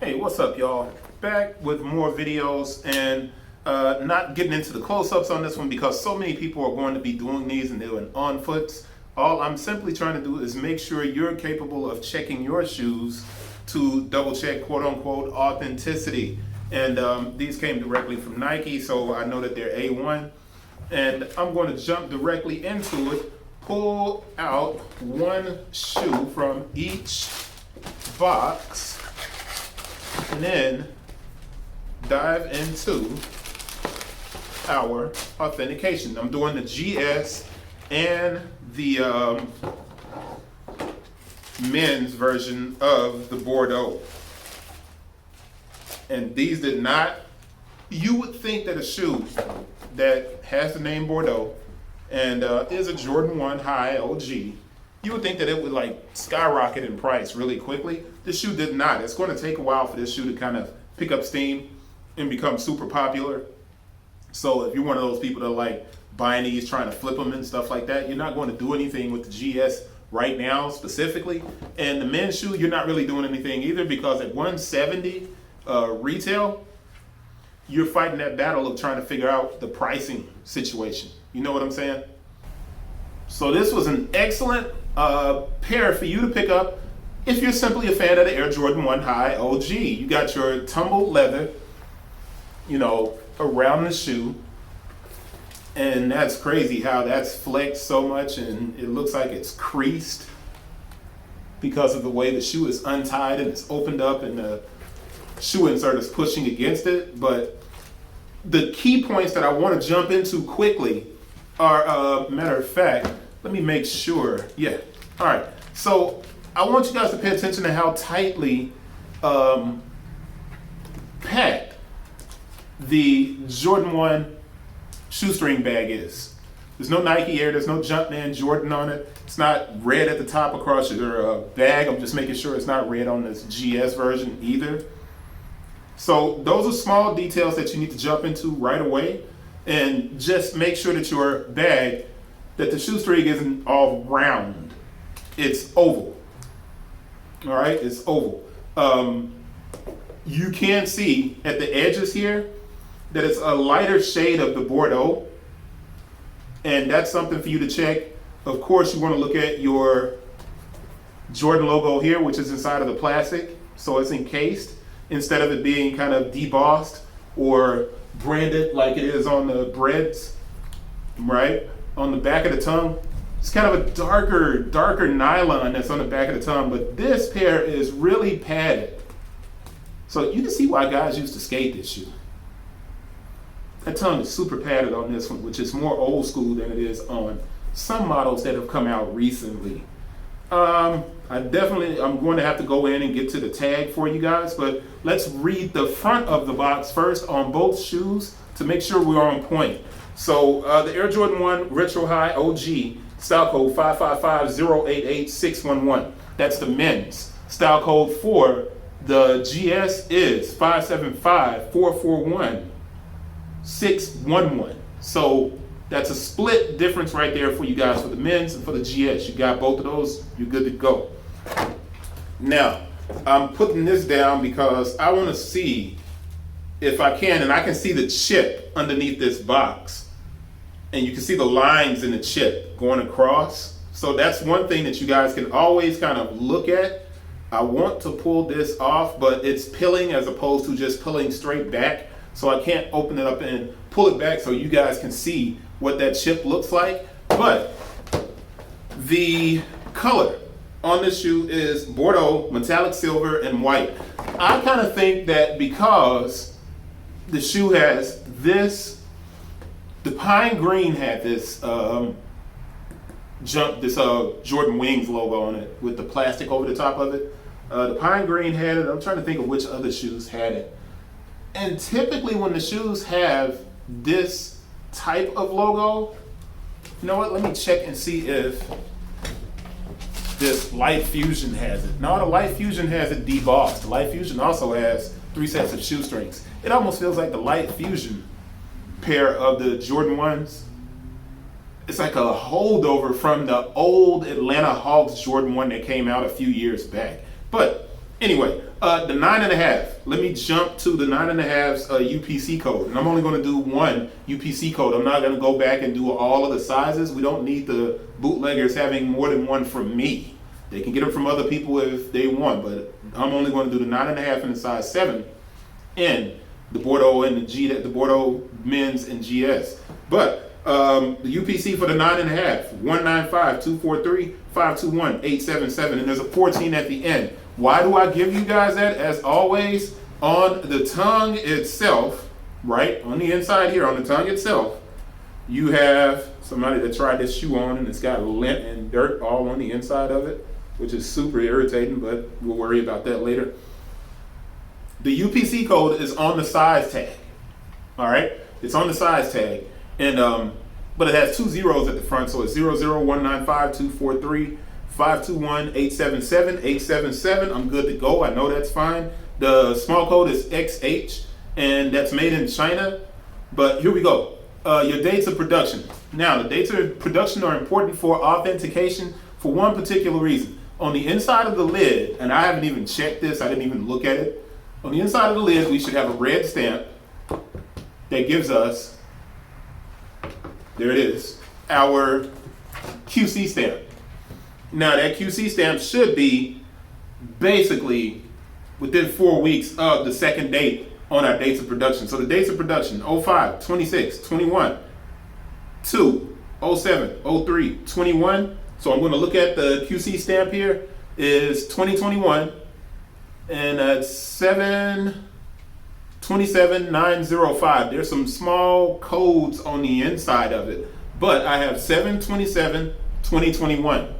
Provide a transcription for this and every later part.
Hey, what's up, y'all? Back with more videos and not getting into the close-ups on this one because so many people are going to be doing these and doing on foots. All I'm simply trying to do is make sure you're capable of checking your shoes to double check quote-unquote authenticity. And these came directly from Nike, so I know that they're A1. And I'm going to jump directly into it, pull out one shoe from each box, and then dive into our authentication. I'm doing the GS and the men's version of the Bordeaux. And these did not, you would think that a shoe that has the name Bordeaux and is a Jordan 1 high OG, you would think that it would like skyrocket in price really quickly. This shoe did not. It's going to take a while for this shoe to kind of pick up steam and become super popular. So if you're one of those people that like buying these, trying to flip them and stuff like that, you're not going to do anything with the GS right now specifically. And the men's shoe, you're not really doing anything either because at 170 retail, you're fighting that battle of trying to figure out the pricing situation. You know what I'm saying? So this was an excellent pair for you to pick up if you're simply a fan of the Air Jordan 1 High OG. You got your tumbled leather, you know, around the shoe. And that's crazy how that's flexed so much and it looks like it's creased because of the way the shoe is untied and it's opened up and the shoe insert is pushing against it. But the key points that I want to jump into quickly are, matter of fact, let me make sure. Yeah. All right. So I want you guys to pay attention to how tightly packed the Jordan 1 shoestring bag is. There's no Nike Air, there's no Jumpman Jordan on it. It's not red at the top across your bag. I'm just making sure it's not red on this GS version either. So those are small details that you need to jump into right away, and just make sure that your bag, that the shoestring isn't all round. It's oval. All right, it's oval. You can see at the edges here that it's a lighter shade of the Bordeaux, and that's something for you to check. Of course, you want to look at your Jordan logo here, which is inside of the plastic, so it's encased instead of it being kind of debossed or branded like it is on the breads, right? On the back of the tongue, it's kind of a darker nylon that's on the back of the tongue, but this pair is really padded. So you can see why guys used to skate this shoe. That tongue is super padded on this one, which is more old school than it is on some models that have come out recently. I'm going to have to go in and get to the tag for you guys, but let's read the front of the box first on both shoes to make sure we're on point. So the Air Jordan 1 Retro High OG, style code 555088611. That's the men's. Style code for the GS is 575441611. So that's a split difference right there for you guys for the men's and for the GS. You got both of those, you're good to go. Now, I'm putting this down because I want to see if I can, and I can see the chip underneath this box. And you can see the lines in the chip going across. So that's one thing that you guys can always kind of look at. I want to pull this off, but it's pilling as opposed to just pulling straight back. So I can't open it up and pull it back so you guys can see what that chip looks like. But the color on this shoe is Bordeaux, metallic silver, and white. I kind of think that because the shoe has this, the pine green had this Jordan Wings logo on it with the plastic over the top of it. The pine green had it. I'm trying to think of which other shoes had it. And typically when the shoes have this type of logo, you know what, let me check and see if this Light Fusion has it. No, the Light Fusion has it debossed. The Light Fusion also has 3 sets of shoestrings. It almost feels like the Light Fusion pair of the Jordan 1s. It's like a holdover from the old Atlanta Hawks Jordan 1 that came out a few years back. But Anyway, the 9.5. Let me jump to the 9.5's UPC code. And I'm only going to do one UPC code. I'm not going to go back and do all of the sizes. We don't need the bootleggers having more than one from me. They can get them from other people if they want, but I'm only going to do the 9.5 and the size 7 in the Bordeaux and the Bordeaux men's and GS. But the UPC for the 9.5, 195, 243, 521, 877, and there's a 14 at the end. Why do I give you guys that? As always, on the tongue itself, right, on the inside here, on the tongue itself, you have somebody that tried this shoe on and it's got lint and dirt all on the inside of it, which is super irritating, but we'll worry about that later. The UPC code is on the size tag, all right? It's on the size tag, and but it has 2 zeros at the front, so it's 00195 243 521 877 877. I'm good to go. I know that's fine. The small code is XH, and that's made in China. But here we go. Your dates of production. Now, the dates of production are important for authentication for one particular reason. On the inside of the lid, and I haven't even checked this, I didn't even look at it. On the inside of the lid, we should have a red stamp that gives us, there it is, our QC stamp. Now, that QC stamp should be basically within 4 weeks of the second date on our dates of production. So the dates of production, 05, 26, 21, 2, 07, 03, 21. So I'm going to look at the QC stamp here is 2021, and that's 727905. There's some small codes on the inside of it, but I have 7/27, 2021.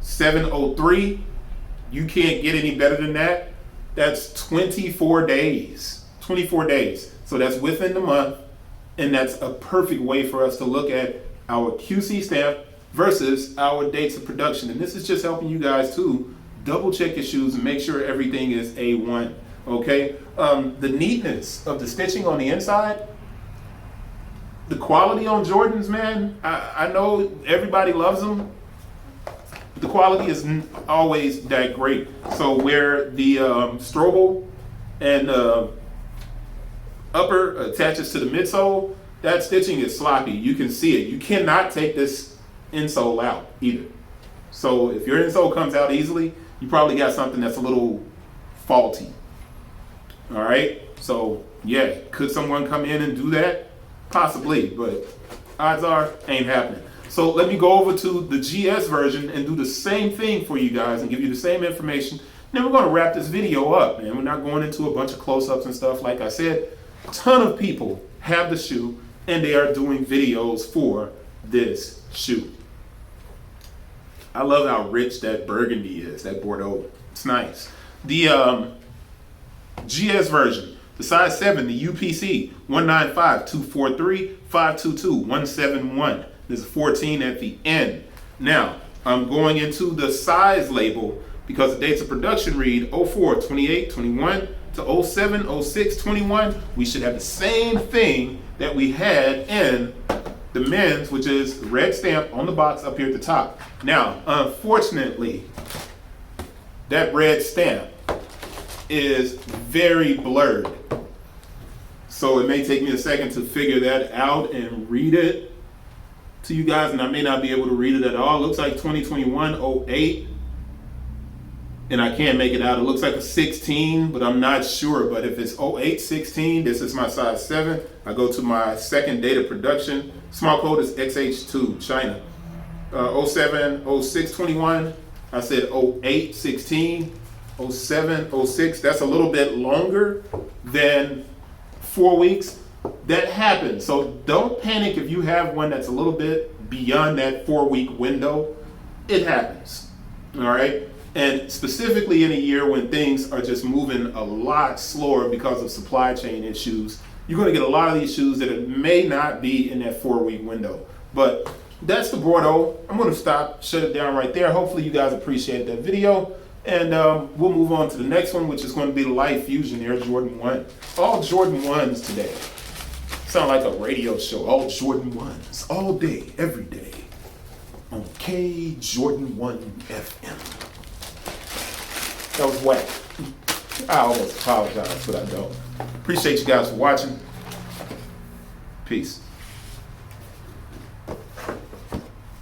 7/03, you can't get any better than that. That's 24 days. 24 days. So that's within the month, and that's a perfect way for us to look at our QC stamp versus our dates of production. And this is just helping you guys to double check your shoes and make sure everything is A1. Okay? The neatness of the stitching on the inside, the quality on Jordans, man, I know everybody loves them. The quality isn't always that great. So where the strobel and upper attaches to the midsole, that stitching is sloppy. You can see it. You cannot take this insole out either. So if your insole comes out easily, you probably got something that's a little faulty. All right. So yeah, could someone come in and do that? Possibly, but odds are ain't happening. So let me go over to the GS version and do the same thing for you guys and give you the same information. Then we're going to wrap this video up, man. We're not going into a bunch of close-ups and stuff. Like I said, a ton of people have the shoe and they are doing videos for this shoe. I love how rich that burgundy is, that Bordeaux. It's nice. The GS version, the size 7, the UPC, 195, 243, 522, 171. There's a 14 at the end. Now, I'm going into the size label because the dates of production read 04, 28, 21 to 07, 06, 21. We should have the same thing that we had in the men's, which is the red stamp on the box up here at the top. Now, unfortunately, that red stamp is very blurred. So it may take me a second to figure that out and read it to you guys, and I may not be able to read it at all. It looks like 2021-08, and I can't make it out. It looks like a 16, but I'm not sure. But if it's 08-16, this is my size 7. I go to my second date of production. Small code is XH2, China. 07, 06, 21. I said 08, 16, 07, 06. That's a little bit longer than 4 weeks. That happens. So don't panic if you have one that's a little bit beyond that 4-week window. It happens. All right. And specifically in a year when things are just moving a lot slower because of supply chain issues, you're going to get a lot of these shoes that may not be in that 4-week window. But that's the Bordeaux. I'm going to stop, shut it down right there. Hopefully you guys appreciated that video. And we'll move on to the next one, which is going to be the Light Fusion Air Jordan 1. All Jordan 1s today. Sound like a radio show. All Jordan 1s. All day, every day. On K Jordan 1 FM. That was whack. I almost apologize, but I don't. Appreciate you guys for watching. Peace.